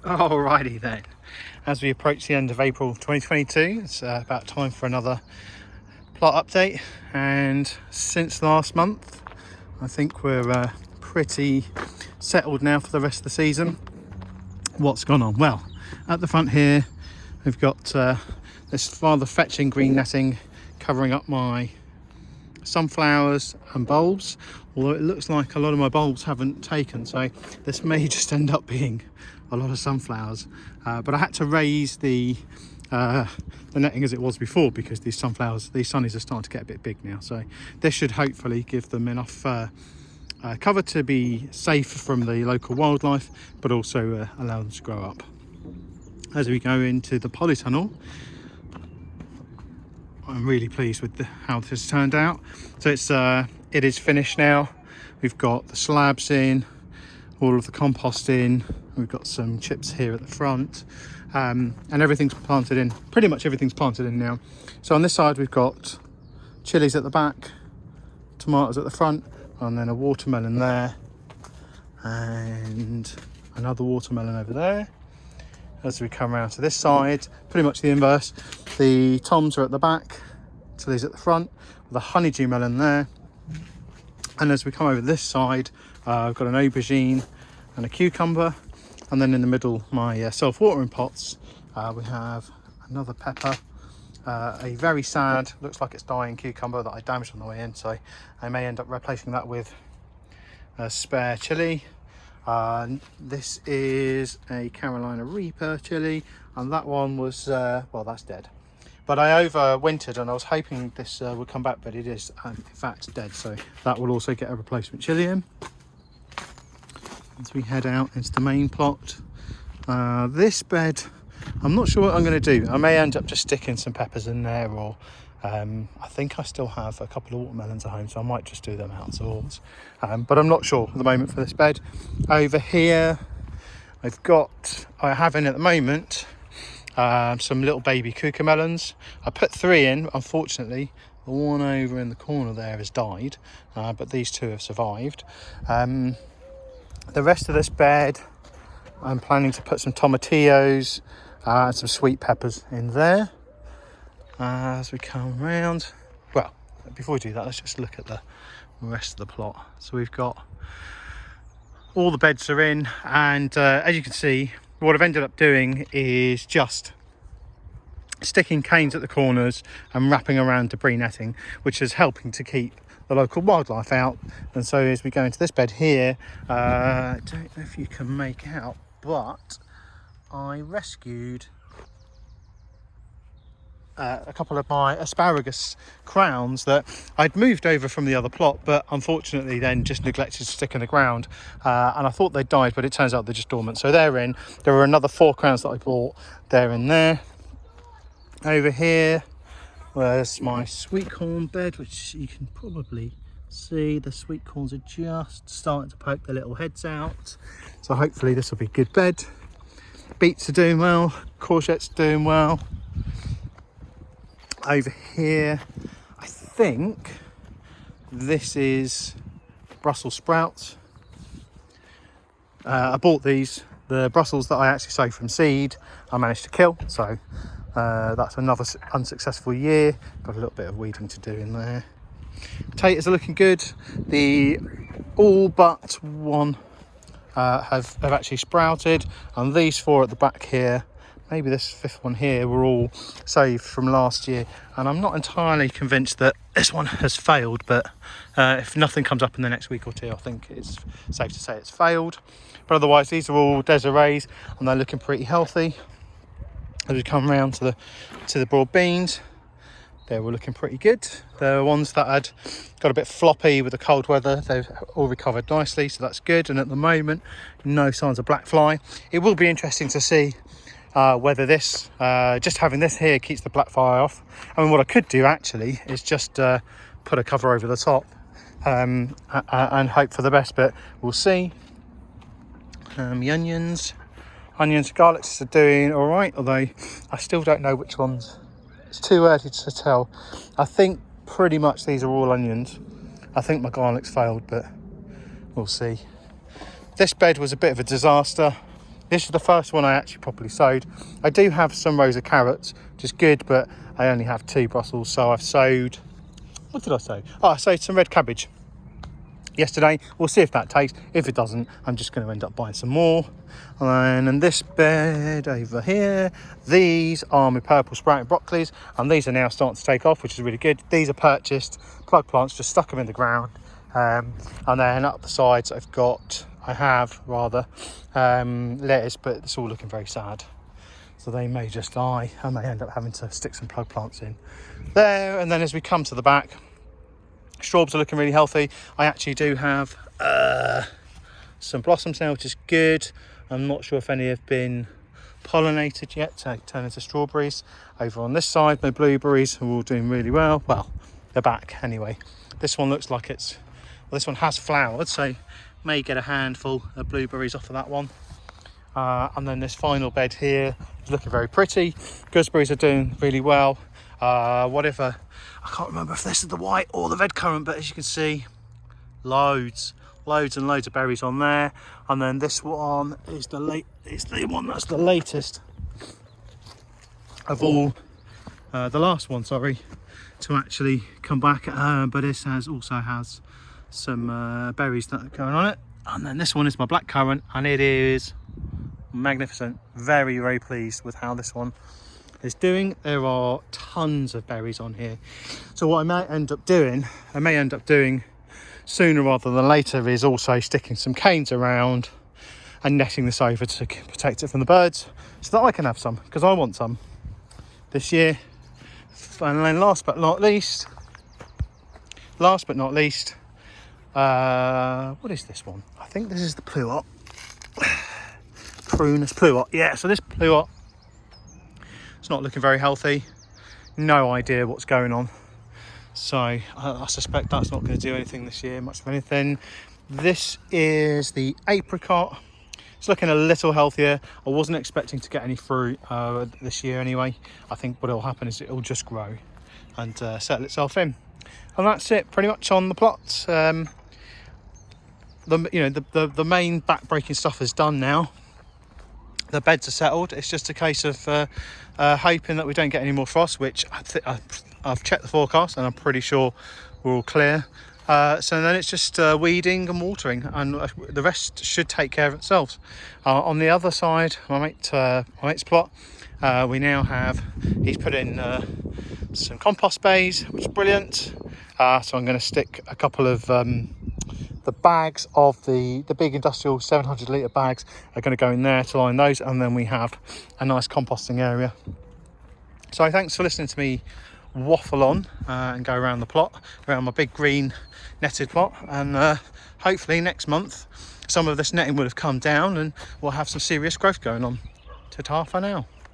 Alrighty then, as we approach the end of April 2022, it's about time for another plot update. And since last month, I think we're pretty settled now for the rest of the season. What's gone on? Well, at the front here, we've got this rather fetching green netting covering up my sunflowers and bulbs, although it looks like a lot of my bulbs haven't taken, so this may just end up being a lot of sunflowers, but I had to raise the netting as it was before because these sunflowers, these sunnies, are starting to get a bit big now, so this should hopefully give them enough cover to be safe from the local wildlife, but also allow them to grow up. As we go into the polytunnel, I'm really pleased with how this has turned out. So it is finished now. We've got the slabs in, all of the compost in, we've got some chips here at the front, and everything's planted in. Pretty much everything's planted in now. So on this side we've got chilies at the back, tomatoes at the front, and then a watermelon there, and another watermelon over there. As we come around to this side, pretty much the inverse. The toms are at the back, chilies at the front, with a honeydew melon there. And as we come over this side, I've got an aubergine and a cucumber. And then in the middle, my self-watering pots, we have another pepper, a very sad, looks like it's dying cucumber that I damaged on the way in. So I may end up replacing that with a spare chili. This is a Carolina Reaper chili, and that one was, well, that's dead. But I overwintered and I was hoping this would come back, but it is in fact dead. So that will also get a replacement chili in. As we head out into the main plot, this bed, I'm not sure what I'm going to do. I may end up just sticking some peppers in there, or I think I still have a couple of watermelons at home, so I might just do them outdoors. But I'm not sure at the moment for this bed. Over here, I have in at the moment some little baby cucamelons. I put 3 in, unfortunately. The one over in the corner there has died, but these 2 have survived. The rest of this bed, I'm planning to put some tomatillos and some sweet peppers in there. As we come around, well, before we do that, let's just look at the rest of the plot. So we've got all the beds are in, and as you can see, what I've ended up doing is just sticking canes at the corners and wrapping around debris netting, which is helping to keep the local wildlife out. And so as we go into this bed here, I don't know if you can make out, but I rescued a couple of my asparagus crowns that I'd moved over from the other plot, but unfortunately then just neglected to stick in the ground, and I thought they'd died, but it turns out they're just dormant. So they're in. There were another 4 crowns that I bought. They're in there. Over here was my sweet corn bed, which you can probably see the sweet corns are just starting to poke their little heads out, so hopefully this will be a good bed. Beets are doing well, courgettes doing well. Over here, I think this is Brussels sprouts. I bought these, the Brussels that I actually sowed from seed, I managed to kill, so that's another unsuccessful year. Got a little bit of weeding to do in there. Potatoes are looking good. The all but one have actually sprouted, and these 4 at the back here, maybe this 5th one here, were all saved from last year, and I'm not entirely convinced that this one has failed, but if nothing comes up in the next week or 2, I think it's safe to say it's failed. But otherwise these are all Desirees, and they're looking pretty healthy. As we come around to the broad beans, they were looking pretty good. The ones that had got a bit floppy with the cold weather, they've all recovered nicely, so that's good. And at the moment, no signs of black fly. It will be interesting to see whether this, just having this here, keeps the black fly off. I mean, what I could do actually is just put a cover over the top and hope for the best, but we'll see. The onions and garlics are doing all right, although I still don't know which ones. It's too early to tell. I think pretty much these are all onions. I think my garlic's failed, but we'll see. This bed was a bit of a disaster. This is the first one I actually properly sowed. I do have some rows of carrots, which is good, but I only have 2 Brussels, so I've sowed, what did I sow? Oh, I sowed some red cabbage yesterday. We'll see if that takes. If it doesn't, I'm just going to end up buying some more. And in this bed over here, these are my purple sprouting broccolis, and these are now starting to take off, which is really good. These are purchased plug plants, just stuck them in the ground. And then up the sides I have lettuce, but it's all looking very sad, so they may just die. I may end up having to stick some plug plants in there. And then as we come to the back, strawberries are looking really healthy. I actually do have some blossoms now, which is good. I'm not sure if any have been pollinated yet to turn into strawberries. Over on this side, my blueberries are all doing really well. Well, they're back anyway. This one looks like this one has flowered, so may get a handful of blueberries off of that one. And then this final bed here is looking very pretty. Gooseberries are doing really well. I can't remember if this is the white or the red currant, but as you can see, loads and loads of berries on there. And then this one is the one that's the latest of all, the last one, sorry, to actually come back. But this also has some berries that are going on it. And then this one is my black currant, and it is magnificent. Very, very pleased with how this one is doing. There are tons of berries on here, so what I may end up doing sooner rather than later is also sticking some canes around and netting this over to protect it from the birds, so that I can have some, because I want some this year. And then last but not least, what is this one? I think this is the Pluot. Prunus Pluot. Yeah, so this Pluot, it's not looking very healthy. No idea what's going on. So I suspect that's not going to do anything this year, much of anything. This is the apricot. It's looking a little healthier. I wasn't expecting to get any fruit this year anyway. I think what will happen is it'll just grow and settle itself in. And that's it pretty much on the plots. The main back-breaking stuff is done now. The beds are settled. It's just a case of hoping that we don't get any more frost, which I've checked the forecast and I'm pretty sure we're all clear. So then it's just weeding and watering, and the rest should take care of itself. On the other side, my mate's plot, we now have, he's put in some compost bays, which is brilliant. So I'm going to stick a couple of the bags of the big industrial 700 litre bags are going to go in there to line those, and then we have a nice composting area. So thanks for listening to me waffle on and go around the plot, around my big green netted plot, and hopefully next month some of this netting will have come down and we'll have some serious growth going on. Ta-ta for now.